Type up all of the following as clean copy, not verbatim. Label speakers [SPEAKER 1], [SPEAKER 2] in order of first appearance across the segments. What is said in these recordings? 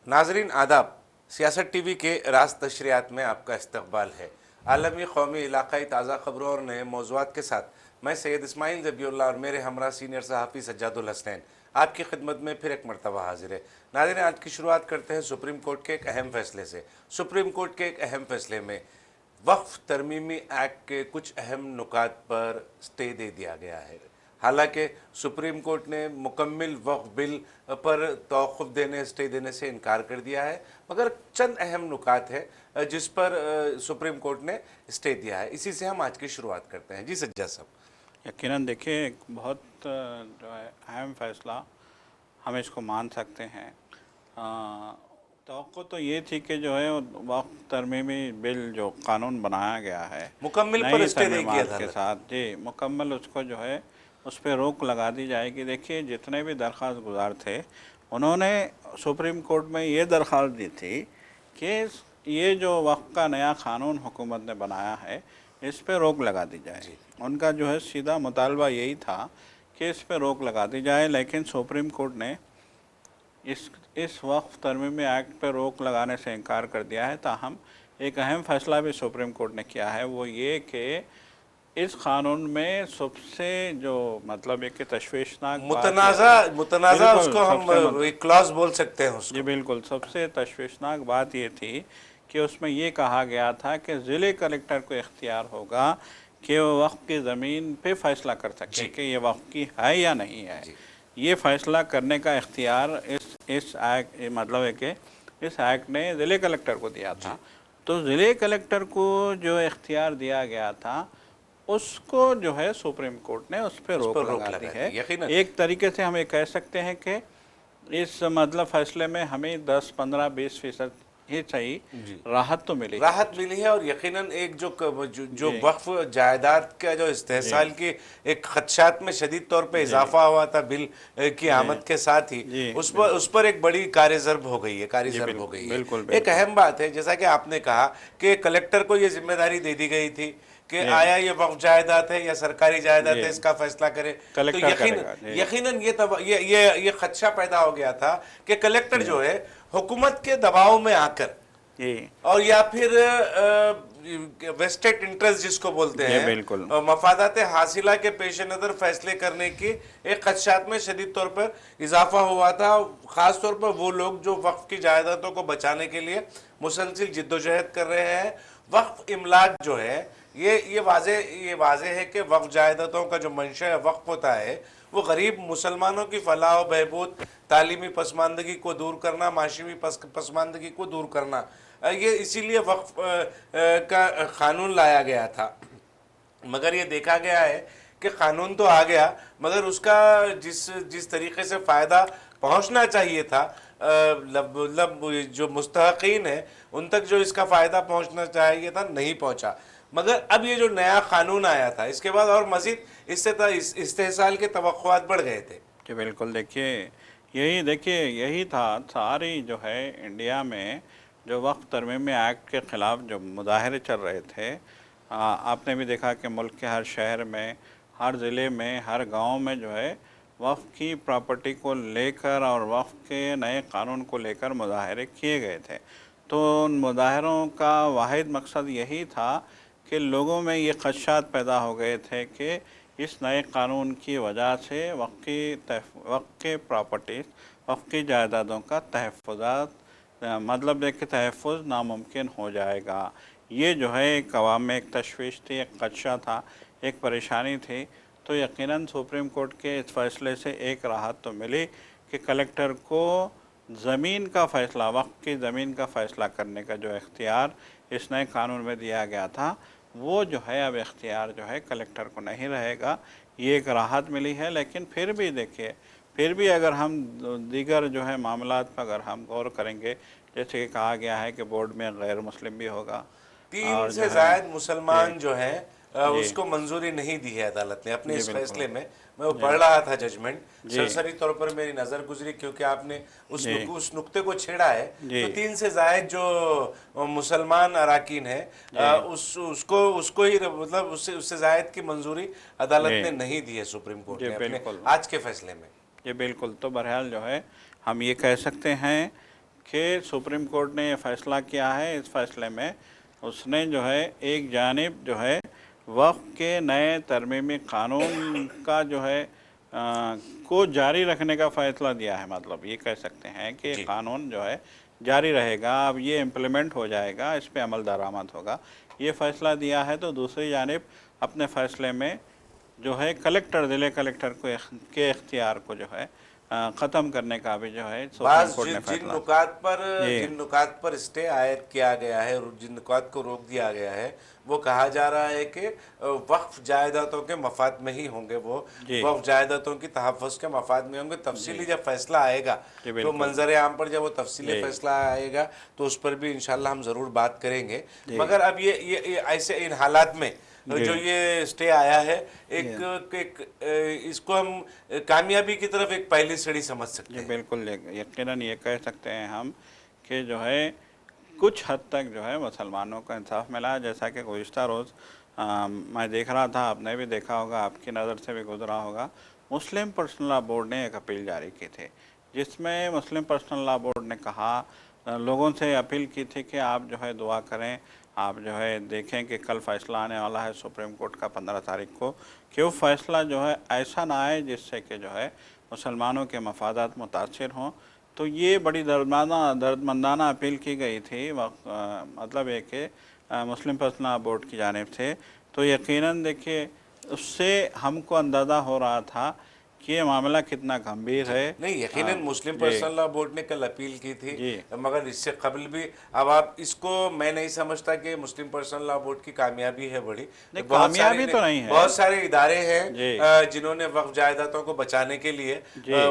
[SPEAKER 1] नाजरीन आदाब, सियासत टीवी के राज तशरियात में आपका इस्तकबाल है। आलमी, कौमी, इलाकाई ताज़ा खबरों और नए मौज़ूआत के साथ मैं सैयद इस्माइल ज़बीउल्लाह और मेरे हमरा सीनियर सहाफ़ी सज्जादुल हसनैन आपकी खिदमत में फिर एक मरतबा हाजिर है। नाज़रीन, आज की शुरुआत करते हैं सुप्रीम कोर्ट के एक अहम फैसले से। सुप्रीम कोर्ट के एक अहम फैसले में वक्फ तरमीमी एक्ट के कुछ अहम नुकात पर स्टे दे दिया गया है। हालांकि सुप्रीम कोर्ट ने मुकम्मिल वक्फ बिल पर तौक़ुफ़ देने, स्टे देने से इनकार कर दिया है, मगर चंद अहम नुकात है जिस पर सुप्रीम कोर्ट ने स्टे दिया है। इसी से हम आज की शुरुआत करते हैं। जी सज्जा साहब।
[SPEAKER 2] यकीनन देखिए, एक बहुत जो है अहम फ़ैसला, हम इसको मान सकते हैं। तवक्को तो ये थी कि जो है वक्फ तरमीमी बिल जो कानून बनाया गया है
[SPEAKER 1] मुकम्मिल पर
[SPEAKER 2] नई
[SPEAKER 1] स्टे देगी
[SPEAKER 2] तरमीमात के
[SPEAKER 1] अदालत।
[SPEAKER 2] साथ, जी मुकम्मल उसको जो है उस पर रोक लगा दी जाएगी। देखिए, जितने भी दरख्वास्त गुजार थे उन्होंने सुप्रीम कोर्ट में ये दरख्वास्त दी थी कि ये जो वक्फ का नया कानून हुकूमत ने बनाया है इस पर रोक लगा दी जाए। उनका जो है सीधा मुतालबा यही था कि इस पर रोक लगा दी जाए, लेकिन सुप्रीम कोर्ट ने इस वक्फ तरमीमी एक्ट पर रोक लगाने से इनकार कर दिया है। ताहम एक अहम फ़ैसला भी सुप्रीम कोर्ट ने किया है, वो ये कि इस क़ानून में सबसे जो मतलब एक तशवीशनाक बात ये थी,
[SPEAKER 1] मुतनाज़ा
[SPEAKER 2] बिल्कुल
[SPEAKER 1] उसको हम एक क्लॉज बोल सकते हैं
[SPEAKER 2] जी
[SPEAKER 1] उसको।
[SPEAKER 2] बिल्कुल, सबसे तशवीशनाक बात ये थी कि उसमें ये कहा गया था कि ज़िले कलेक्टर को इख्तियार होगा कि वो वक्फ की ज़मीन पे फ़ैसला कर सके कि ये वक्फ की है या नहीं है। ये फ़ैसला करने का इख्तियार इस एक्ट मतलब है कि इस एक्ट ने ज़िले कलेक्टर को दिया था। तो ज़िले कलेक्टर को जो इख्तियार दिया गया था उसको जो है सुप्रीम कोर्ट ने उस पर रोक लगा दी है।
[SPEAKER 1] यकीनन
[SPEAKER 2] एक तरीके से हम ये कह सकते हैं कि इस मतलब फ़ैसले में हमें 10, 15, 20% ही सही राहत तो मिली
[SPEAKER 1] है। और यकीनन एक जो वक्फ जायदाद का जो इस्तेहसाल की एक खदशात में शदीद तौर पे इजाफा हुआ था बिल की आमद के साथ ही उस पर एक बड़ी कारज़रब हो गई है,
[SPEAKER 2] बिल्कुल
[SPEAKER 1] एक अहम बात है, जैसा कि आपने कहा कि कलेक्टर को ये जिम्मेदारी दे दी गई थी कि आया ये वक्फ जायदाद है या सरकारी जायदाद है, इसका फैसला करे। तो यकीनन ये खदशा पैदा हो गया था कि कलेक्टर जो है हुकूमत के दबाव में आकर और या फिर वेस्टेड इंटरेस्ट जिसको बोलते हैं, मफादात हासिला के पेश नज़र फैसले करने की एक खदशात में शदीद तौर पर इजाफा हुआ था। ख़ास तौर पर वो लोग जो वक्फ की जायदादों को बचाने के लिए मुसलसिल जिद्दोजहद कर रहे हैं। वक्फ इमलाक जो है ये वाज़े है कि वक्फ जायदादों का जो मंशा वक्फ होता है वो गरीब मुसलमानों की फलाह व बहबूद, तालीमी पसमानदगी को दूर करना, माशी पसमानदगी को दूर करना, ये इसीलिए वक्फ का कानून लाया गया था। मगर ये देखा गया है कि कानून तो आ गया, मगर उसका जिस तरीके से फ़ायदा पहुंचना चाहिए था, जो मुस्तहक़ीन है उन तक जो इसका फ़ायदा पहुंचना चाहिए था, नहीं पहुंचा। मगर अब ये जो नया कानून आया था इसके बाद और मज़ीद इससे इस्तेहसाल के तवक्कुआत बढ़ गए थे।
[SPEAKER 2] जी बिल्कुल, देखिए यही था। सारी जो है इंडिया में जो वक्फ तरमीमी एक्ट के ख़िलाफ़ जो मुज़ाहरे चल रहे थे, आपने भी देखा कि मुल्क के हर शहर में, हर ज़िले में, हर गांव में जो है वक्फ की प्रॉपर्टी को लेकर और वक्फ के नए कानून को लेकर मुज़ाहरे किए गए थे। तो उन मुज़ाहरों का वाहिद मकसद यही था कि लोगों में ये ख़दशात पैदा हो गए थे कि इस नए कानून की वजह से वक्फ की प्रॉपर्टीज़, वक्फ की जायदादों का तहफ़्फ़ुज़ात मतलब है कि तहफ़्फ़ुज़ नामुमकिन हो जाएगा। ये जो है एक अवाम में एक तशवीश थी, एक ख़दशा था, एक परेशानी थी। तो यकीनन सुप्रीम कोर्ट के इस फ़ैसले से एक राहत तो मिली कि कलेक्टर को ज़मीन का फ़ैसला, वक्फ की ज़मीन का फ़ैसला करने का जो इख्तियार इस नए कानून में दिया गया था, वो जो है अब इख्तियार जो है कलेक्टर को नहीं रहेगा। ये एक राहत मिली है। लेकिन फिर भी देखिए, फिर भी अगर हम दीगर जो है मामलात पर अगर हम गौर करेंगे, जैसे कि कहा गया है कि बोर्ड में गैर मुस्लिम भी होगा,
[SPEAKER 1] 3 से ज़ायद मुसलमान जो हैं उसको मंजूरी नहीं दी है अदालत ने अपने इस फैसले में। मैं वो पढ़ रहा था जजमेंट, सरसरी तौर पर मेरी नज़र गुजरी क्योंकि आपने उस नुक्ते को छेड़ा है। तो 3 से ज़ायद जो मुसलमान अराकीन है उसको ही मतलब उससे ज़ायद की मंजूरी अदालत ने नहीं दी है सुप्रीम कोर्ट ने अपने आज के फैसले में।
[SPEAKER 2] जी बिल्कुल। तो बहरहाल जो है हम ये कह सकते हैं कि सुप्रीम कोर्ट ने ये फैसला किया है, इस फैसले में उसने जो है एक जानिब जो है वक्फ के नए तरमीमी कानून का जो है को जारी रखने का फ़ैसला दिया है। मतलब ये कह सकते हैं कि कानून जो है जारी रहेगा, अब ये इम्प्लीमेंट हो जाएगा, इस पे अमल दरामद होगा, ये फ़ैसला दिया है। तो दूसरी जानिब अपने फ़ैसले में जो है कलेक्टर, ज़िले कलेक्टर को के इख्तियार को जो है ख़त्म करने का भी जो है सुप्रीम कोर्ट ने फैसला।
[SPEAKER 1] जिन नुकात पर स्टे आयद किया गया है, जिन नुकात को रोक दिया गया है, वो कहा जा रहा है कि वक्फ जायदादों के मफाद में ही होंगे, वो वक्फ जायदादों की तहफ़्फ़ुज़ के मफाद में होंगे। तफसीली जब फैसला आएगा तो मंजर आम पर जब वो तफसीली फैसला आएगा तो उस पर भी इंशाल्लाह हम ज़रूर बात करेंगे। मगर अब ये ऐसे इन हालात में जो ये स्टे आया है, एक इसको हम कामयाबी की तरफ एक पहली सीढ़ी समझ सकते हैं।
[SPEAKER 2] बिल्कुल, यकीनन ये कह सकते हैं हम कि जो है कुछ हद तक जो है मुसलमानों को इंसाफ मिला। जैसा कि गुज़िश्ता रोज़ मैं देख रहा था, आपने भी देखा होगा, आपकी नज़र से भी गुजरा होगा, मुस्लिम पर्सनल लॉ बोर्ड ने एक अपील जारी की थी, जिसमें मुस्लिम पर्सनल लॉ बोर्ड ने कहा, लोगों से अपील की थी कि आप जो है दुआ करें, आप जो है देखें कि कल फ़ैसला आने वाला है सुप्रीम कोर्ट का 15 तारीख को, कि वो फ़ैसला जो है ऐसा ना आए जिससे कि जो है मुसलमानों के मफादात मुतासिर हों। तो ये बड़ी दर्दमंदाना अपील की गई थी, मतलब है कि मुस्लिम पर्सनल बोर्ड की जानिब से। तो यकीनन देखिए उससे हमको अंदाज़ा हो रहा था कि ये मामला कितना गंभीर है।
[SPEAKER 1] नहीं, यकीनन मुस्लिम पर्सनल लॉ बोर्ड ने कल अपील की थी, मगर इससे कबल भी, अब आप इसको, मैं नहीं समझता कि मुस्लिम पर्सनल लॉ बोर्ड की कामयाबी है बड़ी।
[SPEAKER 2] कामयाबी तो नहीं है,
[SPEAKER 1] बहुत सारे इदारे हैं जिन्होंने वक्फ जायदादों को बचाने के लिए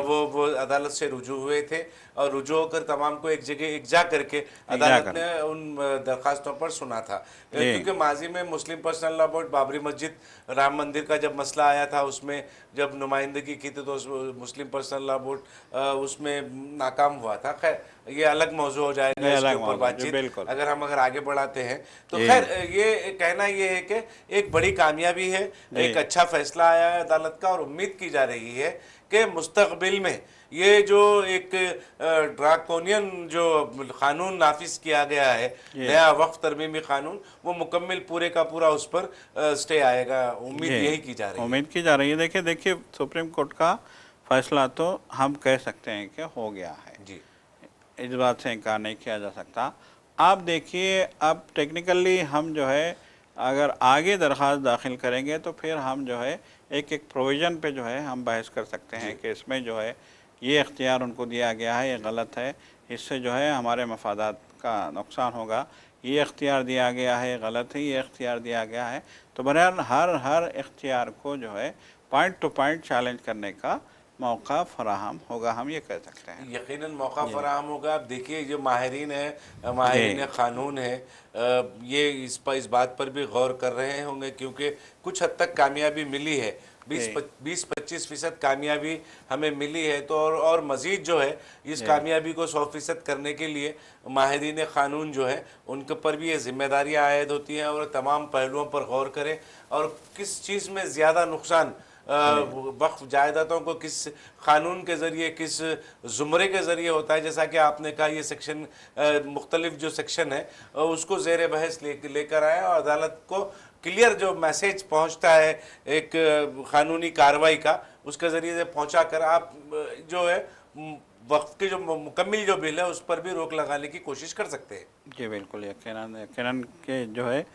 [SPEAKER 1] वो अदालत से रुजू हुए थे, और रुजू होकर तमाम को एक जगह एक जा करके अदालत ने उन दरखास्तों पर सुना था। क्योंकि माजी में मुस्लिम पर्सनल लॉ बोर्ड बाबरी मस्जिद, राम मंदिर का जब मसला आया था, उसमें जब नुमाइंदगी की थी तो मुस्लिम पर्सनल लॉ बोर्ड उसमें नाकाम हुआ था। खैर ये अलग मौजू हो जाएगा, इसके ऊपर बातचीत अगर आगे बढ़ाते हैं तो। खैर ये कहना ये है कि एक बड़ी कामयाबी है, एक अच्छा फैसला आया है अदालत का, और उम्मीद की जा रही है कि मुस्तकबिल में ये जो एक ड्राकोनियन जो कानून नाफिज किया गया है, नया वक्फ तरमीमी कानून, वो मुकम्मल पूरे का पूरा उस पर स्टे आएगा। उम्मीद यही की जा रही है,
[SPEAKER 2] उम्मीद की जा रही है। देखिए सुप्रीम कोर्ट का फैसला तो हम कह सकते हैं कि हो गया है जी, इस बात से इनकार नहीं किया जा सकता। आप देखिए अब टेक्निकली हम जो है अगर आगे दरख्वास्त दाखिल करेंगे तो फिर हम जो है एक एक प्रोविज़न पे जो है हम बहस कर सकते हैं कि इसमें जो है ये इख्तियार उनको दिया गया है, ये गलत है, इससे जो है हमारे मफादात का नुकसान होगा, ये इख्तियार दिया गया है, गलत है, ये इख्तियार दिया गया है। तो बहरहाल हर इख्तियार को जो है पॉइंट टू पॉइंट चैलेंज करने का मौका फराहम होगा, हम ये कह सकते हैं।
[SPEAKER 1] यकीनन मौका फराहम होगा। अब देखिए जो माहिरीन है, माहिरीन क़ानून है, ये इस बात पर भी गौर कर रहे होंगे, क्योंकि कुछ हद तक कामयाबी मिली है, 20-25% कामयाबी हमें मिली है। तो और मज़ीद जो है इस कामयाबी को 100% करने के लिए माहिरीन क़ानून जो है उनके पर भी ये जिम्मेदारियाँ आयद होती हैं, और तमाम पहलुओं पर गौर करें, और किस चीज़ में ज़्यादा नुकसान वक्फ जायदादों को किस कानून के ज़रिए, किस ज़ुमरे के ज़रिए होता है। जैसा कि आपने कहा, ये सेक्शन मुख्तलिफ जो सेक्शन है उसको ज़ेर बहस लेकर आए, और अदालत को क्लियर जो मैसेज पहुंचता है एक कानूनी कार्रवाई का, उसके ज़रिए से पहुंचा कर आप जो है वक्फ की जो मुकम्मल जो बिल है उस पर भी रोक लगाने की कोशिश कर सकते हैं।
[SPEAKER 2] जी बिल्कुल, यकीनन के जो है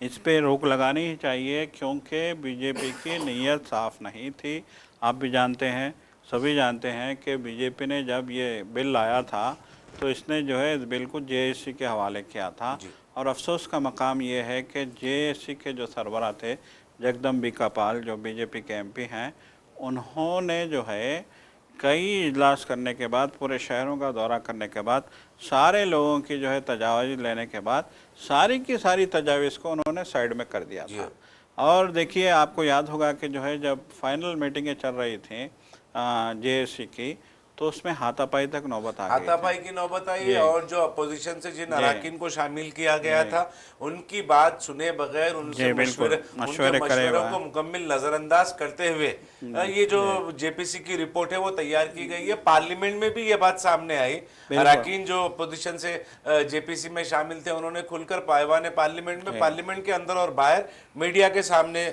[SPEAKER 2] इस पे रोक लगानी ही चाहिए, क्योंकि बीजेपी की नीयत साफ़ नहीं थी। आप भी जानते हैं, सभी जानते हैं कि बीजेपी ने जब ये बिल लाया था तो इसने जो है इस बिल को जेएसी के हवाले किया था, और अफसोस का मकाम ये है कि जेएसी के जो सरबराह थे जगदम्बिका पाल, जो बीजेपी के एमपी हैं, उन्होंने जो है कई इजलास करने के बाद, पूरे शहरों का दौरा करने के बाद, सारे लोगों की जो है तजावीज़ लेने के बाद सारी की सारी तजावीज़ को उन्होंने साइड में कर दिया था। और देखिए आपको याद होगा कि जो है जब फाइनल मीटिंगें चल रही थी जेएसी की, तो उसमें हाथापाई तक नौबत आ गई
[SPEAKER 1] हाथापाई की नौबत आई, और जो अपोजिशन से जिन अरकान को शामिल किया गया था उनकी बात सुने बगैर, उनसे
[SPEAKER 2] बिल्कुल
[SPEAKER 1] उनके
[SPEAKER 2] मशवरे करे
[SPEAKER 1] मशवरों
[SPEAKER 2] हुए
[SPEAKER 1] को मुकम्मल नजरअंदाज करते हुए ये जो जेपीसी की रिपोर्ट है वो तैयार की गई है। पार्लियामेंट में भी ये बात सामने आई, अरकान जो अपोजिशन से जेपीसी में शामिल थे उन्होंने खुलकर पायवान पार्लियामेंट में, पार्लियामेंट के अंदर और बाहर मीडिया के सामने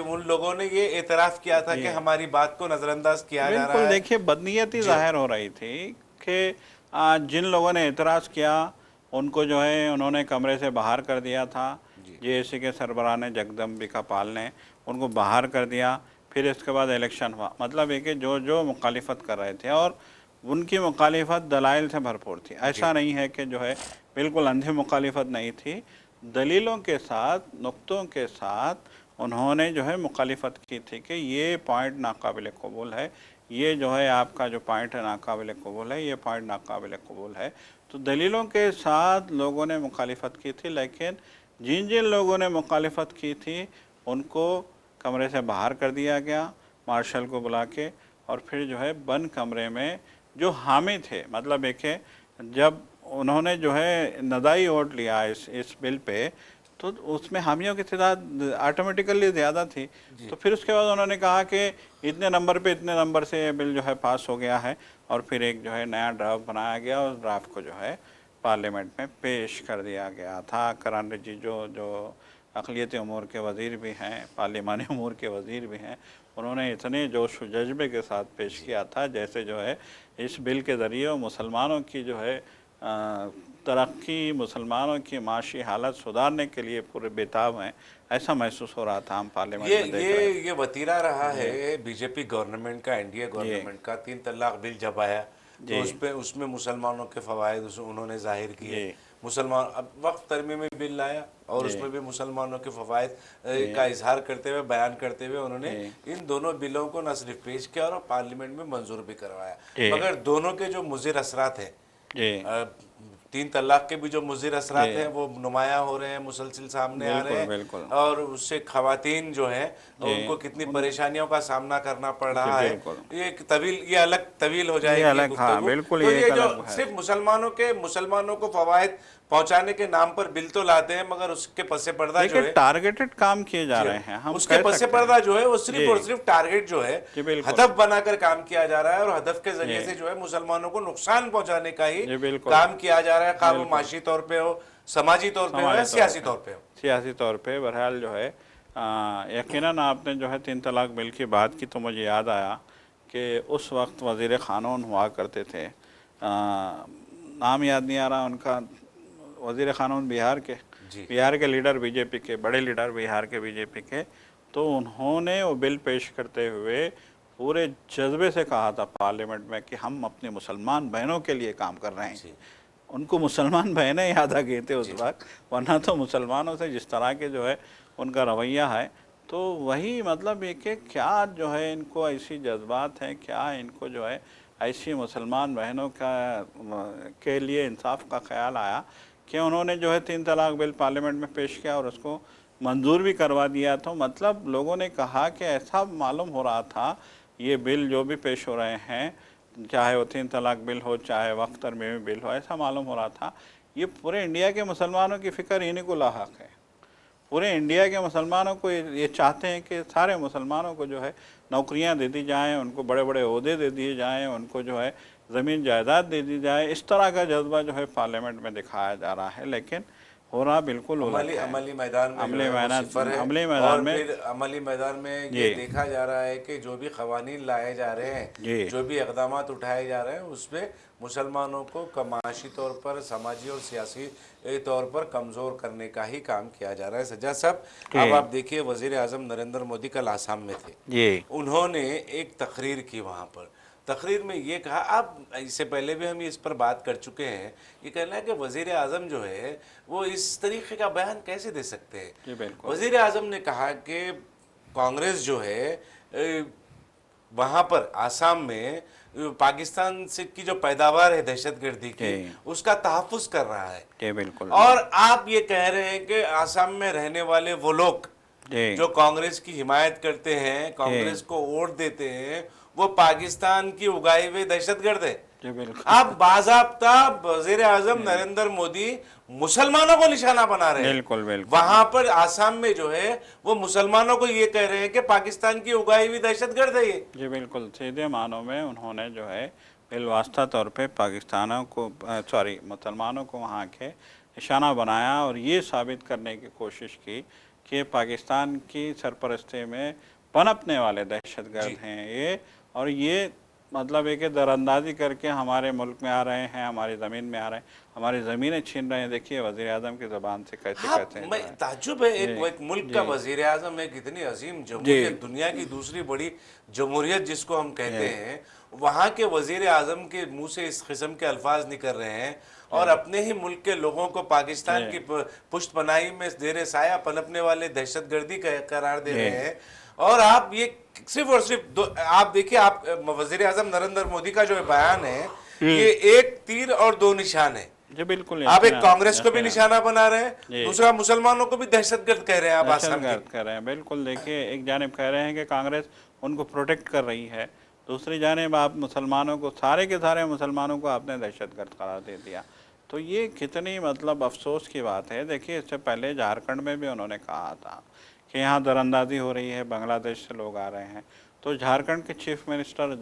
[SPEAKER 1] उन लोगों ने ये एतराफ किया था कि हमारी बात को नजरअंदाज किया जा रहा है।
[SPEAKER 2] देखिए बदनीयती जाहिर हो रही थी कि जिन लोगों ने एतराज़ किया उनको जो है उन्होंने कमरे से बाहर कर दिया था। जेएसी के सरबराह ने जगदम्बिका पाल ने उनको बाहर कर दिया। फिर इसके बाद इलेक्शन हुआ। मतलब है कि जो जो मुखालिफत कर रहे थे और उनकी मुखालिफत दलाइल से भरपूर थी। ऐसा नहीं है कि जो है बिल्कुल अंधी मुखालिफत नहीं थी, दलीलों के साथ, नुक्तों के साथ उन्होंने जो है मुखालिफत की थी कि ये पॉइंट नाकाबिल कबूल है, ये जो है आपका जो पॉइंट है नाकाबिल कबूल है, ये पॉइंट नाकाबिल कबूल है। तो दलीलों के साथ लोगों ने मुखालिफत की थी, लेकिन जिन जिन लोगों ने मुखालिफत की थी उनको कमरे से बाहर कर दिया गया मार्शल को बुला के, और फिर जो है बंद कमरे में जो हामी थे, मतलब एक जब उन्होंने जो है नदाई वोट लिया इस बिल पे, तो उसमें हामियों की तादाद ऑटोमेटिकली ज़्यादा थी। तो फिर उसके बाद उन्होंने कहा कि इतने नंबर पे इतने नंबर से ये बिल जो है पास हो गया है, और फिर एक जो है नया ड्राफ्ट बनाया गया, उस ड्राफ्ट को जो है पार्लियामेंट में पेश कर दिया गया था। किरण रिजिजू जो अक़लियती उमूर के वज़ीर भी हैं, पार्लिमानी उमूर के वज़ीर भी हैं, उन्होंने इतने जोश व जज्बे के साथ पेश किया था जैसे जो है इस बिल के ज़रिए मुसलमानों की जो है तरक्की, मुसलमानों की माशी हालत सुधारने के लिए पूरे बेताब हैं, ऐसा महसूस हो रहा था। हम पार्लियामेंट में देख रहे थे।
[SPEAKER 1] ये वतीरा रहा है बीजेपी गवर्नमेंट का, एनडीए गवर्नमेंट का। 3 तलाक बिल जब आया तो उसमें मुसलमानों के फ़वाइद उन्होंने जाहिर किए। मुसलमान अब वक्त तरमीमी बिल लाया और उसमें भी मुसलमानों के फ़वाइद का इजहार करते हुए, बयान करते हुए उन्होंने इन दोनों बिलों को न सिर्फ पेश किया और पार्लियामेंट में मंजूर भी करवाया। मगर दोनों के जो मुज़िर असरात हैं, 3 तलाक के भी जो मुज़िर असरात हैं वो नुमाया हो रहे हैं, मुसलसिल सामने आ रहे हैं, और उससे ख़वातीन जो हैं उनको कितनी परेशानियों का सामना करना पड़ रहा है। ये अलग तवील हो जाएगी गुफ्तगू। तो ये जो सिर्फ मुसलमानों को फ़वाइद पहुंचाने के नाम पर बिल तो लाते हैं, मगर उसके पसे पर्दा जो है
[SPEAKER 2] टारगेटेड काम किए जा रहे हैं। हम
[SPEAKER 1] उसके पसे पर्दा जो है वो सिर्फ और सिर्फ टारगेट जो है हदफ बनाकर काम किया जा रहा है, और हदफ के जरिए से जो है मुसलमानों को नुकसान पहुंचाने का ही काम किया जा रहा है, खा वो माशी तौर पे हो, समाजी तौर पे हो या सियासी तौर पे हो।
[SPEAKER 2] सियासी तौर पे बहरहाल जो है यकीनन आपने जो है 3 तलाक बिल की बात की तो मुझे याद आया कि उस वक्त वज़ीर क़ानून हुआ करते थे, नाम याद नहीं आ रहा उनका, वज़ीर क़ानून बिहार के लीडर बीजेपी के, बड़े लीडर बिहार के बीजेपी के, तो उन्होंने वो बिल पेश करते हुए पूरे जज्बे से कहा था पार्लियामेंट में कि हम अपनी मुसलमान बहनों के लिए काम कर रहे हैं। उनको मुसलमान बहनें याद आ गई थे उस वक्त, वरना तो मुसलमानों से जिस तरह के जो है उनका रवैया है, तो वही मतलब ये कि क्या जो है इनको ऐसी जज्बात हैं, क्या इनको जो है ऐसी मुसलमान बहनों के लिए इंसाफ का ख्याल आया कि उन्होंने जो है 3 तलाक बिल पार्लियामेंट में पेश किया और उसको मंजूर भी करवा दिया। तो मतलब लोगों ने कहा कि ऐसा मालूम हो रहा था ये बिल जो भी पेश हो रहे हैं, चाहे वो 3 तलाक बिल हो, चाहे वक्त तरमीमी बिल हो, ऐसा मालूम हो रहा था ये पूरे इंडिया के मुसलमानों की फ़िक्र इन्हीं को लाहक है। पूरे इंडिया के मुसलमानों को ये चाहते हैं कि सारे मुसलमानों को जो है नौकरियां दे दी जाएँ, उनको बड़े बड़े ओहदे दे दिए जाएँ, उनको जो है ज़मीन जायदाद दे दी जाए। इस तरह का जज्बा जो है पार्लियामेंट में दिखाया जा रहा है, लेकिन हो रहा बिल्कुल
[SPEAKER 1] अमली मैदान में अमली मैदान में ये देखा जा रहा है कि जो भी क़वानीन लाए जा रहे हैं, जो भी इक़दाम उठाए जा रहे हैं, उसमें मुसलमानों को कमाशी तौर पर, समाजी और सियासी तौर पर कमज़ोर करने का ही काम किया जा रहा है। सज्जाद साहब, अब आप देखिए वज़ीर आज़म नरेंद्र मोदी कल आसाम में थे, उन्होंने एक तकरीर की, वहाँ पर तकरीर में ये कहा, अब इससे पहले भी हम इस पर बात कर चुके हैं, ये कहना है कि वज़ीर आज़म जो है वो इस तरीके का बयान कैसे दे सकते हैं। वज़ीर आज़म ने कहा कि कांग्रेस जो है वहाँ पर आसाम में पाकिस्तान से की जो पैदावार है दहशतगर्दी की, उसका तहफ़्फ़ुज़ कर रहा है।
[SPEAKER 2] बिल्कुल।
[SPEAKER 1] और आप ये कह रहे हैं कि आसाम में रहने वाले वो लोग जो कांग्रेस की हिमायत करते हैं, कांग्रेस को वोट देते हैं, वो पाकिस्तान की उगाई हुई दहशतगर्द है।
[SPEAKER 2] जी बिल्कुल।
[SPEAKER 1] आप बाज़ाब्ता वज़ीर आज़म नरेंद्र मोदी मुसलमानों को निशाना बना रहे हैं।
[SPEAKER 2] बिल्कुल बिल्कुल।
[SPEAKER 1] वहां पर आसाम में जो है वो मुसलमानों को ये कह रहे हैं कि पाकिस्तान की उगाई हुई दहशतगर्द है ये।
[SPEAKER 2] जी बिल्कुल, सीधे मानों में उन्होंने जो है बिलवास्ता तौर पे पाकिस्तानों को सॉरी मुसलमानों को वहाँ के निशाना बनाया और ये साबित करने की कोशिश की कि पाकिस्तान की सरपरस्ती में पनपने वाले दहशतगर्द हैं ये, और ये मतलब है कि दरअंदाजी करके हमारे मुल्क में आ रहे हैं, हमारी ज़मीन में आ रहे हैं, हमारी ज़मीनें छीन रहे हैं। देखिए वज़ीर आज़म की ज़बान से कैसे
[SPEAKER 1] हाँ,
[SPEAKER 2] कहते हैं।
[SPEAKER 1] मैं ताज्जुब है, एक मुल्क का वज़ीर आज़म एक इतनी अजीम जमहूरियत, दुनिया की दूसरी बड़ी जमहूरियत जिसको हम कहते हैं, वहाँ के वज़ीर आज़म के मुंह से इस किस्म के अल्फाज निकल रहे हैं और अपने ही मुल्क के लोगों को पाकिस्तान की पुष्ट पनाही में जेर साया पनपने वाले दहशतगर्दी करार दे रहे हैं। और आप ये सिर्फ और सिर्फ आप देखिए, आप वज़ीर आज़म नरेंद्र मोदी का जो बयान है ये एक तीर और दो निशान है।
[SPEAKER 2] जी बिल्कुल।
[SPEAKER 1] आप एक कांग्रेस को भी निशाना बना रहे हैं, दूसरा मुसलमानों को भी दहशतगर्द कह रहे हैं। आप आसाम
[SPEAKER 2] कह रहे हैं बिल्कुल। देखिए एक जानिब कह रहे हैं कि कांग्रेस उनको प्रोटेक्ट कर रही है, दूसरी जानिब आप मुसलमानों को, सारे के सारे मुसलमानों को आपने दहशतगर्द करार दे दिया। तो ये कितनी मतलब अफसोस की बात है। देखिए इससे पहले झारखंड में भी उन्होंने कहा था कि यहाँ दरअंदाजी हो रही है, बांग्लादेश से लोग आ रहे हैं। तो झारखंड के चीफ मिनिस्टर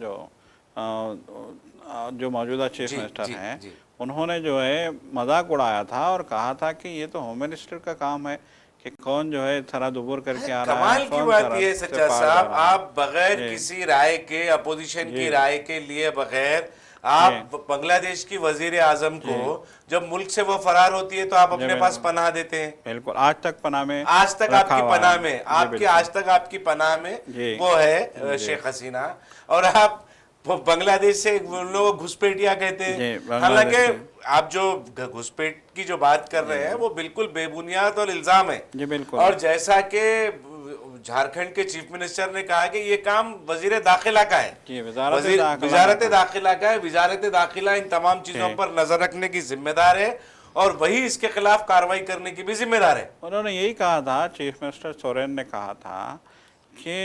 [SPEAKER 2] जो मौजूदा चीफ मिनिस्टर हैं, उन्होंने जो है मजाक उड़ाया था और कहा था कि ये तो होम मिनिस्टर का काम है कि कौन जो है थरा दुबूर करके आ रहा है।
[SPEAKER 1] कमाल की बात ये सच्चा साहब, आप बगैर किसी राय के, अपोजिशन की राय के लिए बगैर आप बांग्लादेश की वजीर आजम को जब मुल्क से वो फरार होती है तो आप अपने पास पनाह देते हैं।
[SPEAKER 2] बिल्कुल, आज तक पनाह में,
[SPEAKER 1] आज तक आपकी पनाह में, आज तक आपकी पनाह में वो है शेख हसीना, और आप बांग्लादेश से उन लोग घुसपैठिया कहते हैं। हालांकि आप जो घुसपैठ की जो बात कर रहे हैं वो बिल्कुल बेबुनियाद और इल्जाम है।
[SPEAKER 2] जी बिल्कुल।
[SPEAKER 1] और जैसा कि झारखंड के चीफ मिनिस्टर ने कहा कि ये काम वजीर दाखिला का है, वजारत दाखिला का है। वजारत दाखिला इन तमाम चीजों पर नजर रखने की जिम्मेदार है और वही इसके खिलाफ कार्रवाई करने की भी जिम्मेदार है।
[SPEAKER 2] उन्होंने यही कहा था, चीफ मिनिस्टर सोरेन ने कहा था कि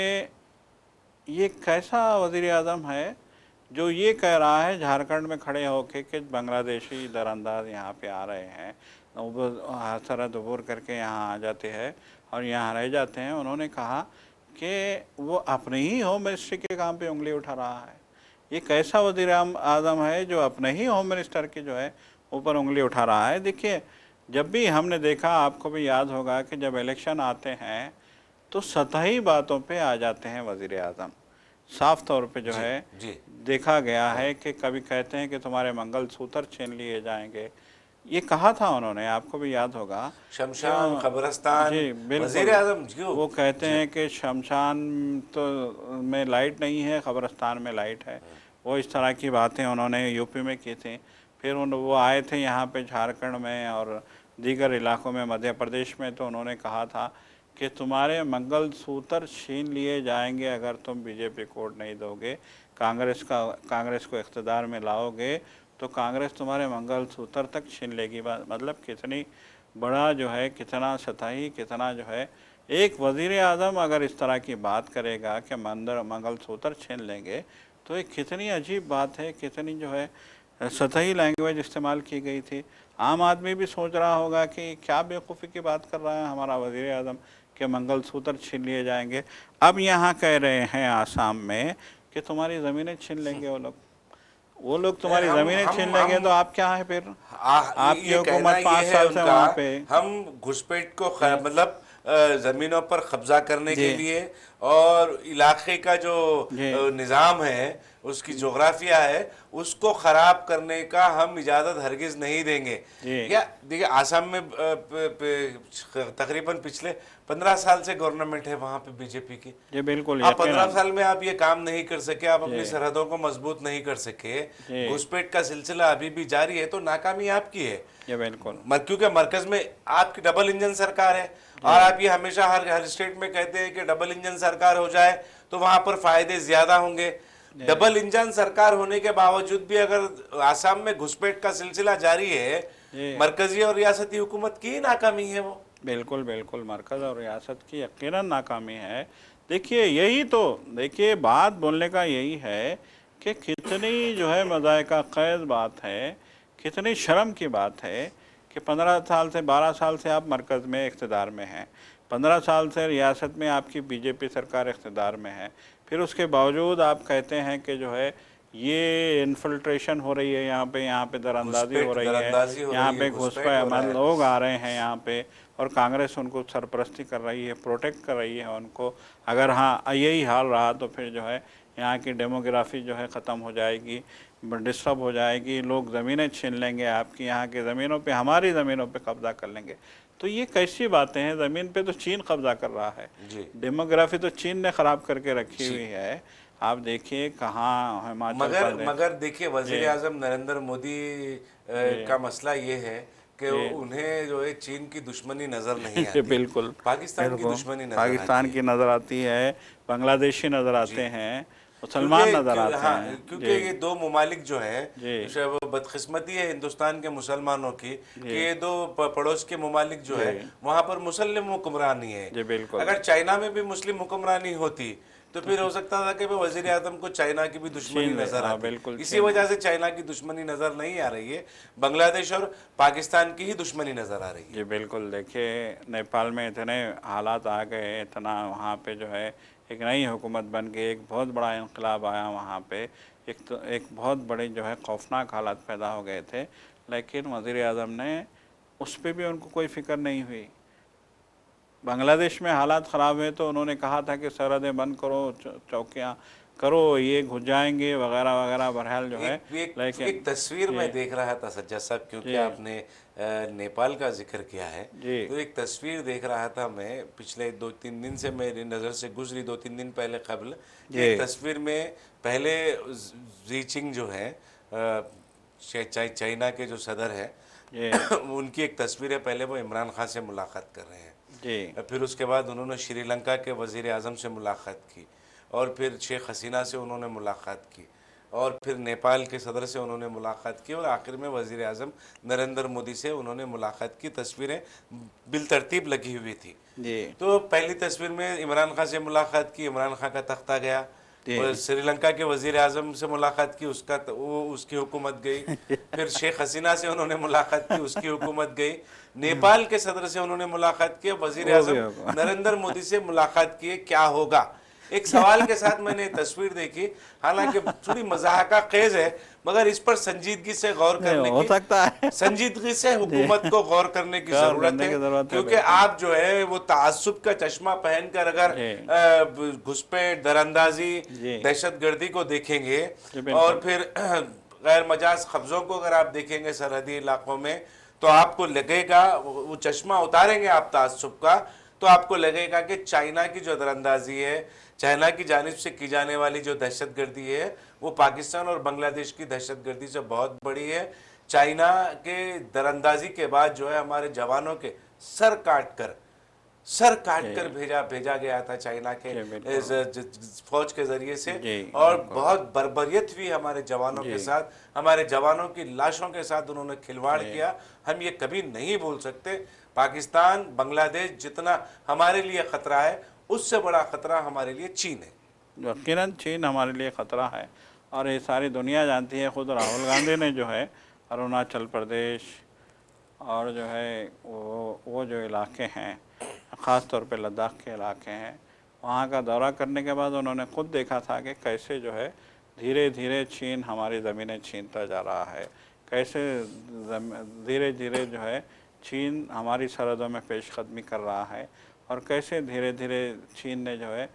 [SPEAKER 2] ये कैसा वजीर आजम है जो ये कह रहा है झारखंड में खड़े होके कि बांग्लादेशी दरअंदाज यहाँ पे आ रहे हैं, सरहद अबूर करके यहाँ आ जाते हैं और यहाँ रह जाते हैं। उन्होंने कहा कि वो अपने ही होम मिनिस्ट्री के काम पे उंगली उठा रहा है। ये कैसा वज़ीर आज़म है जो अपने ही होम मिनिस्टर के जो है ऊपर उंगली उठा रहा है। देखिए जब भी हमने देखा, आपको भी याद होगा कि जब इलेक्शन आते हैं तो सतही बातों पे आ जाते हैं वज़ीर आज़म। साफ तौर पे जो है देखा गया है कि कभी कहते हैं कि तुम्हारे मंगलसूत्र छीन लिए जाएंगे, ये कहा था उन्होंने, आपको भी याद होगा।
[SPEAKER 1] शमशान, कब्रिस्तान,
[SPEAKER 2] वज़ीर आज़म वो कहते हैं कि शमशान तो में लाइट नहीं है, कब्रिस्तान में लाइट है। वो इस तरह की बातें उन्होंने यूपी में की थी। फिर वो आए थे यहाँ पे झारखंड में और दीगर इलाकों में, मध्य प्रदेश में, तो उन्होंने कहा था कि तुम्हारे मंगलसूत्र छीन लिए जाएंगे अगर तुम बीजेपी को वोट नहीं दोगे, कांग्रेस को इख्तिदार में लाओगे तो कांग्रेस तुम्हारे मंगलसूत्र तक छीन लेगी। मतलब कितनी बड़ा जो है, कितना सतही, कितना जो है, एक वज़ीर आज़म अगर इस तरह की बात करेगा कि मंगलसूत्र छीन लेंगे तो एक कितनी अजीब बात है, कितनी जो है सतही लैंग्वेज इस्तेमाल की गई थी। आम आदमी भी सोच रहा होगा कि क्या बेवकूफ़ी की बात कर रहा है हमारा वज़ीर आज़म कि मंगलसूत्र छीन लिए जाएंगे। अब यहाँ कह रहे हैं आसाम में कि तुम्हारी ज़मीनें छीन लेंगे वो लोग तुम्हारी ज़मीनें छीन लेंगे तो आप क्या है फिर? आपकी हुकूमत 5 साल से वहाँ पे।
[SPEAKER 1] हम घुसपैठ को मतलब ज़मीनों पर कब्जा करने के लिए और इलाके का जो निज़ाम है, उसकी जोग्राफिया है, उसको ख़राब करने का हम इजाज़त हरगिज़ नहीं देंगे। या देखिए आसाम में तकरीबन पिछले 15 साल से गवर्नमेंट है वहाँ पे बीजेपी की।
[SPEAKER 2] जी बिल्कुल।
[SPEAKER 1] आप 15 साल में आप ये काम नहीं कर सके, आप अपनी सरहदों को मजबूत नहीं कर सके, घुसपैठ का सिलसिला अभी भी जारी है, तो नाकामी आपकी है।
[SPEAKER 2] ये बिल्कुल,
[SPEAKER 1] क्योंकि मरकज में आपकी डबल इंजन सरकार है और आप ये हमेशा हर स्टेट में कहते हैं कि डबल इंजन सरकार हो जाए तो वहां पर फायदे ज्यादा होंगे। डबल इंजन सरकार होने के बावजूद भी अगर आसाम में घुसपैठ का सिलसिला जारी है, मरकजी और रियासती हुकूमत की नाकामी है वो।
[SPEAKER 2] बिल्कुल बिल्कुल, मरकज़ और रियासत की यकीनन नाकामी है। देखिए यही तो, देखिए बात बोलने का यही है कि कितनी जो है मज़ाक़ा ख़ैज़ बात है, कितनी शर्म की बात है कि 15 साल से 12 साल से आप मरकज़ में इक़्तिदार में हैं, 15 साल से रियासत में आपकी बीजेपी सरकार इक़्तिदार में है, फिर उसके बावजूद आप कहते हैं कि जो है ये इन्फिल्ट्रेशन हो रही है, यहाँ पे दरअंदाज़ी हो रही है, यहाँ पे घुसपैठ अमल लोग आ रहे हैं यहाँ पे, और कांग्रेस उनको सरपरस्ती कर रही है, प्रोटेक्ट कर रही है उनको। अगर हाँ यही हाल रहा तो फिर जो है यहाँ की डेमोग्राफी जो है ख़त्म हो जाएगी, डिस्टर्ब हो जाएगी, लोग ज़मीनें छीन लेंगे आपकी, यहाँ की ज़मीनों पे, हमारी ज़मीनों पे कब्ज़ा कर लेंगे। तो ये कैसी बातें हैं? ज़मीन पे तो चीन कब्ज़ा कर रहा है, डेमोग्राफी तो चीन ने ख़राब करके रखी हुई है। आप देखिए कहाँ हिमाचल
[SPEAKER 1] मगर देखिए वज़ीर आज़म नरेंद्र मोदी का मसला ये है कि उन्हें जो है चीन की दुश्मनी नज़र नहीं आती।
[SPEAKER 2] बिल्कुल
[SPEAKER 1] पाकिस्तान की दुश्मनी
[SPEAKER 2] पाकिस्तान की नज़र आती है, बांग्लादेशी नज़र आते हैं, मुसलमान नज़र आते हैं।
[SPEAKER 1] क्योंकि ये दो ममालिक जो है, वो बदकिस्मती है हिंदुस्तान के मुसलमानों की कि ये दो पड़ोस के ममालिक जो है वहाँ पर मुसलिम हुक्मरानी है। अगर चाइना में भी मुस्लिम हुक्मरानी होती तो फिर हो सकता था कि वज़ीर आज़म को चाइना की भी दुश्मनी नजर आती। इसी वजह से चाइना की दुश्मनी नजर नहीं आ रही है, बांग्लादेश और पाकिस्तान की ही दुश्मनी नजर आ रही है।
[SPEAKER 2] जी बिल्कुल। देखिए नेपाल में इतने हालात आ गए, इतना वहाँ पे जो है एक नई हुकूमत बन गई, एक बहुत बड़ा इनकलाब आया वहाँ पे, एक बहुत बड़े जो है खौफनाक हालात पैदा हो गए थे, लेकिन वज़ीर आज़म ने उस पर भी उनको कोई फ़िक्र नहीं हुई। बांग्लादेश में हालात ख़राब हुए तो उन्होंने कहा था कि सरहदें बंद करो, चौकियाँ करो, ये घुस जाएंगे वगैरह वगैरह। बहरहाल जो है
[SPEAKER 1] लेकिन एक तस्वीर मैं देख रहा था सज्जाद साहब, क्योंकि आपने नेपाल का जिक्र किया है, तो एक तस्वीर देख रहा था मैं पिछले 2-3 दिन से, मेरी नज़र से गुजरी 2-3 दिन पहले कबल। एक तस्वीर में पहले ज़ी जो है चाइना के जो सदर है उनकी एक तस्वीर है, पहले वो इमरान खान से मुलाकात कर रहे हैं, फिर उसके बाद उन्होंने श्रीलंका के वज़ीर आज़म से मुलाकात की, और फिर शेख हसीना से उन्होंने मुलाकात की, और फिर नेपाल के सदर से उन्होंने मुलाकात की, और आखिर में वज़ीर आज़म नरेंद्र मोदी से उन्होंने मुलाकात की। तस्वीरें बिलतरतीब लगी हुई थी। तो पहली तस्वीर में इमरान खान से मुलाकात की, इमरान खान का तख्ता गया, श्रीलंका के वज़ीर आज़म से मुलाकात की, उसकी हुकूमत गई, फिर शेख हसीना से उन्होंने मुलाकात की, उसकी हुकूमत गई, नेपाल के सदर से उन्होंने मुलाकात की, वज़ीर आज़म नरेंद्र मोदी से मुलाकात की। क्या होगा? एक सवाल के साथ मैंने तस्वीर देखी, हालांकि थोड़ी मज़ाक़ा ख़ेज़ है, मगर इस पर संजीदगी से गौर करने की, सकता है संजीदगी से हुकूमत को गौर करने की ज़रूरत है, क्योंकि आप जो है वो तासुब का चश्मा पहनकर अगर घुसपैठ, दरअंदाजी, दहशतगर्दी को देखेंगे और फिर गैर मजाज कब्ज़ों को अगर आप देखेंगे सरहदी इलाकों में, तो आपको लगेगा, वो चश्मा उतारेंगे आप तासुब का, तो आपको लगेगा कि चाइना की जो दरअंदाजी है, चाइना की जानिब से की जाने वाली जो दहशतगर्दी है, वो पाकिस्तान और बांग्लादेश की दहशतगर्दी से बहुत बड़ी है। चाइना के दरअंदाजी के बाद जो है हमारे जवानों के सर काट कर भेजा गया था चाइना के फौज के ज़रिए से, और बहुत बर्बरियत हुई हमारे जवानों के साथ, हमारे जवानों की लाशों के साथ उन्होंने खिलवाड़ किया। हम ये कभी नहीं भूल सकते। पाकिस्तान, बांग्लादेश जितना हमारे लिए ख़तरा है, उससे बड़ा ख़तरा हमारे लिए चीन है।
[SPEAKER 2] यकीनन चीन हमारे लिए ख़तरा है, और ये सारी दुनिया जानती है। ख़ुद राहुल गांधी ने जो है अरुणाचल प्रदेश और जो है वो जो इलाके हैं, ख़ास तौर पे लद्दाख के इलाके हैं, वहाँ का दौरा करने के बाद उन्होंने ख़ुद देखा था कि कैसे जो है धीरे धीरे चीन हमारी ज़मीनें छीनता जा रहा है, कैसे धीरे धीरे जो है चीन हमारी सरहदों में पेशकदमी कर रहा है, और कैसे धीरे धीरे चीन ने जो है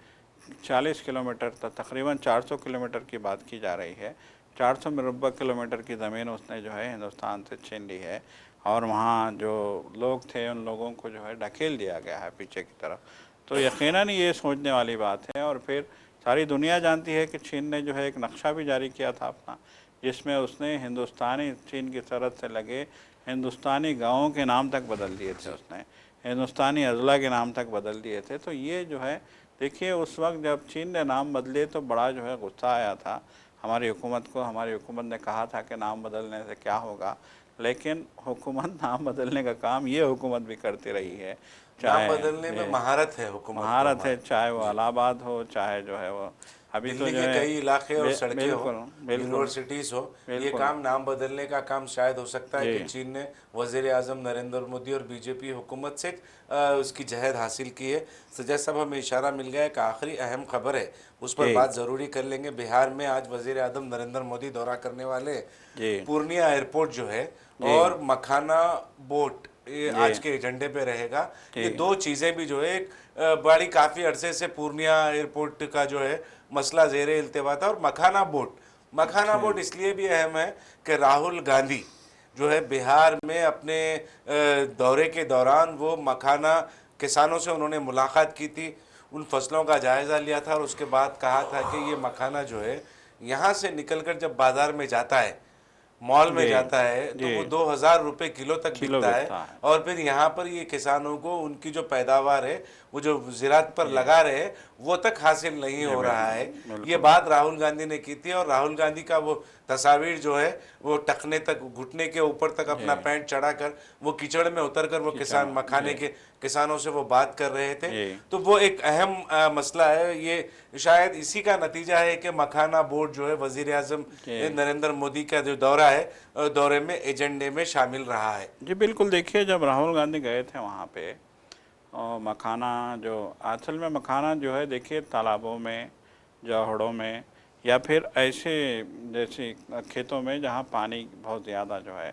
[SPEAKER 2] 40 किलोमीटर तक, तकरीबन 400 किलोमीटर की बात की जा रही है, 400 मुरब्बा किलोमीटर की ज़मीन उसने जो है हिंदुस्तान से छीन ली है, और वहाँ जो लोग थे उन लोगों को जो है ढकेल दिया गया है पीछे की तरफ। तो यकीनन ये सोचने वाली बात है। और फिर सारी दुनिया जानती है कि चीन ने जो है एक नक्शा भी जारी किया था अपना, जिसमें उसने हिंदुस्तानी, चीन की सरहद से लगे हिंदुस्तानी गाँवों के नाम तक बदल दिए थे, उसने हिंदुस्तानी अज़ला के नाम तक बदल दिए थे। तो ये जो है देखिए, उस वक्त जब चीन ने नाम बदले तो बड़ा जो है गुस्सा आया था हमारी हुकूमत को। हमारी हुकूमत ने कहा था कि नाम बदलने से क्या होगा, लेकिन हुकूमत नाम बदलने का काम ये हुकूमत भी करती रही है।
[SPEAKER 1] नाम बदलने में महारत है हुकूमत को
[SPEAKER 2] महारत है,
[SPEAKER 1] हमारी।
[SPEAKER 2] चाहे वो इलाहाबाद हो, चाहे जो है वो अभी तो
[SPEAKER 1] दिल्ली
[SPEAKER 2] जो
[SPEAKER 1] के
[SPEAKER 2] है
[SPEAKER 1] कई इलाके और सड़कें हो,
[SPEAKER 2] बिल्कुल बिल्कुल
[SPEAKER 1] यूनिवर्सिटीज़ हो, ये
[SPEAKER 2] बिल्कुल
[SPEAKER 1] काम नाम बदलने का काम शायद हो सकता है
[SPEAKER 2] जी
[SPEAKER 1] कि चीन ने वज़ीर आज़म नरेंद्र मोदी और बीजेपी हुकूमत से उसकी जहद हासिल की है। सजा साहब, हमें इशारा मिल गया है कि आखिरी अहम खबर है, उस पर
[SPEAKER 2] जी
[SPEAKER 1] बात ज़रूरी कर लेंगे। बिहार में आज वज़ीर आज़म नरेंद्र मोदी दौरा करने वाले हैं।
[SPEAKER 2] जी
[SPEAKER 1] पूर्णिया एयरपोर्ट जो है
[SPEAKER 2] जी
[SPEAKER 1] और मखाना बोट, ये
[SPEAKER 2] जी
[SPEAKER 1] आज के एजेंडे पे रहेगा। ये
[SPEAKER 2] जी
[SPEAKER 1] दो चीज़ें भी जो है, एक बड़ी काफ़ी अरसे से पूर्णिया एयरपोर्ट का जो है मसला ज़ेरे इल्तिवा था, और मखाना
[SPEAKER 2] अच्छा
[SPEAKER 1] बोट इसलिए भी अहम है कि राहुल गांधी जो है बिहार में अपने दौरे के दौरान वो मखाना किसानों से उन्होंने मुलाकात की थी, उन फसलों का जायज़ा लिया था, और उसके बाद कहा था कि ये मखाना जो है यहाँ से निकलकर जब बाज़ार में जाता है, मॉल में
[SPEAKER 2] जी
[SPEAKER 1] जाता है, तो
[SPEAKER 2] जी
[SPEAKER 1] वो 2000 रुपये किलो तक
[SPEAKER 2] किलो
[SPEAKER 1] बिकता है।
[SPEAKER 2] बिकता है।
[SPEAKER 1] और फिर यहाँ पर ये किसानों को उनकी जो पैदावार है, वो जो ज़राअत पर
[SPEAKER 2] जी
[SPEAKER 1] लगा रहे हैं, वो तक हासिल नहीं
[SPEAKER 2] जी
[SPEAKER 1] हो रहा है।
[SPEAKER 2] बिल्कुल
[SPEAKER 1] ये
[SPEAKER 2] बिल्कुल
[SPEAKER 1] बात राहुल गांधी ने की थी, और राहुल गांधी का वो तस्वीर जो है वो टखने तक, घुटने के ऊपर तक अपना
[SPEAKER 2] जी
[SPEAKER 1] पैंट चढ़ाकर वो कीचड़ में उतरकर वो
[SPEAKER 2] कीचड़
[SPEAKER 1] किसान
[SPEAKER 2] में
[SPEAKER 1] मखाने
[SPEAKER 2] जी
[SPEAKER 1] के किसानों से वो बात कर रहे थे।
[SPEAKER 2] जी
[SPEAKER 1] तो वो एक अहम मसला है। ये शायद इसी का नतीजा है कि मखाना बोर्ड जो है वजीर आजम
[SPEAKER 2] जी
[SPEAKER 1] नरेंद्र मोदी का जो दौरा है, दौरे में एजेंडे में शामिल रहा है।
[SPEAKER 2] जी बिल्कुल। देखिए, जब राहुल गांधी गए थे वहाँ पे, और मखाना जो असल में मखाना जो है, देखिए तालाबों में, जौहड़ों में, या फिर ऐसे जैसे खेतों में जहाँ पानी बहुत ज़्यादा जो है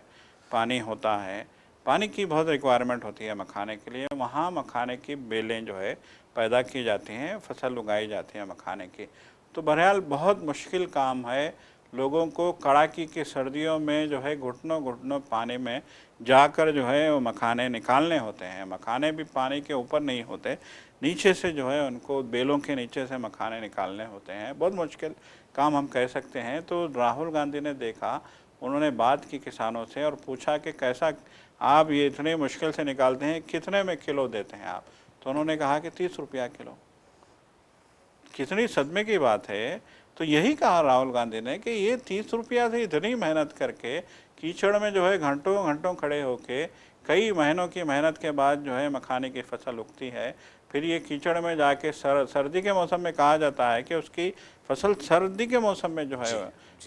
[SPEAKER 2] पानी होता है, पानी की बहुत रिक्वायरमेंट होती है मखाने के लिए, वहाँ मखाने की बेलें जो है पैदा की जाती हैं, फसल उगाई जाती है मखाने की। तो बहरहाल बहुत मुश्किल काम है, लोगों को कड़ाकी की सर्दियों में जो है घुटनों घुटनों पानी में जाकर जो है वो मखाने निकालने होते हैं। मखाने भी पानी के ऊपर नहीं होते, नीचे से जो है उनको बेलों के नीचे से मखाने निकालने होते हैं। बहुत मुश्किल काम हम कह सकते हैं। तो राहुल गांधी ने देखा, उन्होंने बात की किसानों से और पूछा कि कैसा आप ये इतने मुश्किल से निकालते हैं, कितने में किलो देते हैं आप? तो उन्होंने कहा कि 30 रुपया किलो। कितनी सदमे की बात है। तो यही कहा राहुल गांधी ने कि ये 30 रुपया से इतनी मेहनत करके कीचड़ में जो है घंटों घंटों खड़े होके कई महीनों की मेहनत के बाद जो है मखाने की फसल उगती है, फिर ये कीचड़ में जाके सर्दी के मौसम में कहा जाता है कि उसकी फसल सर्दी के मौसम में जो है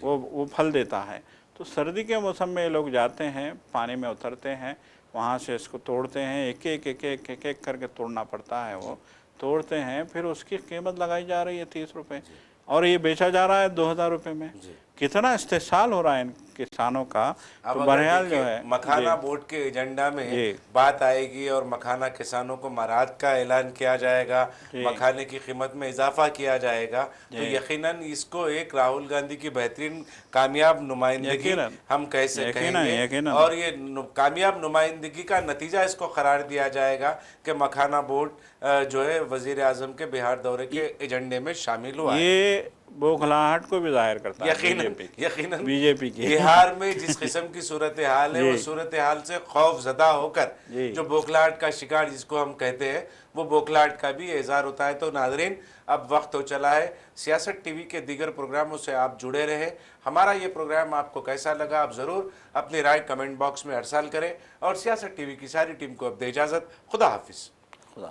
[SPEAKER 2] वो फल देता है। तो सर्दी के मौसम में ये लोग जाते हैं, पानी में उतरते हैं, वहाँ से इसको तोड़ते हैं, एक एक एक एक एक एक करके तोड़ना पड़ता है, वो तोड़ते हैं, फिर उसकी कीमत लगाई जा रही है 30 रुपये, और ये बेचा जा रहा है 2000 रुपये में। कितना इस्तेसाल हो रहा है इन किसानों का।
[SPEAKER 1] अब
[SPEAKER 2] तो
[SPEAKER 1] अगर
[SPEAKER 2] बहरहाल जो
[SPEAKER 1] देखिए,
[SPEAKER 2] है
[SPEAKER 1] मखाना बोर्ड के एजेंडा में
[SPEAKER 2] जी
[SPEAKER 1] बात आएगी और मखाना किसानों को मराद का ऐलान किया जाएगा,
[SPEAKER 2] जी
[SPEAKER 1] मखाने की कीमत में इजाफा किया जाएगा, तो
[SPEAKER 2] जी
[SPEAKER 1] यकीनन इसको एक राहुल गांधी की बेहतरीन कामयाब नुमाइंदगी
[SPEAKER 2] यकीनन
[SPEAKER 1] हम कैसे
[SPEAKER 2] यकीनन
[SPEAKER 1] कहेंगे,
[SPEAKER 2] यकीनन
[SPEAKER 1] और ये कामयाब नुमाइंदगी का नतीजा इसको करार दिया जाएगा कि मखाना बोर्ड जो है वजीर आजम के बिहार दौरे के एजेंडे में शामिल हुआ है।
[SPEAKER 2] ये बौखलाहट को भी जाहिर करता है
[SPEAKER 1] यकीनन
[SPEAKER 2] बीजेपी
[SPEAKER 1] यकीनन
[SPEAKER 2] की।
[SPEAKER 1] बिहार में जिस किस्म की सूरत हाल है, वो
[SPEAKER 2] जी
[SPEAKER 1] सूरत हाल से खौफ ज़दा होकर
[SPEAKER 2] जी
[SPEAKER 1] जो बौखलाहट का शिकार जिसको हम कहते हैं, वो बौखलाहट का भी इज़हार होता है। तो नाजरीन, अब वक्त हो चला है सियासत टीवी के दीगर प्रोग्रामों से आप जुड़े रहे। हमारा ये प्रोग्राम आपको कैसा लगा, आप ज़रूर अपनी राय कमेंट बॉक्स में अरसाल करें, और सियासत टीवी की सारी टीम को अब दे इजाज़त। खुदा हाफिज़।
[SPEAKER 2] खुदा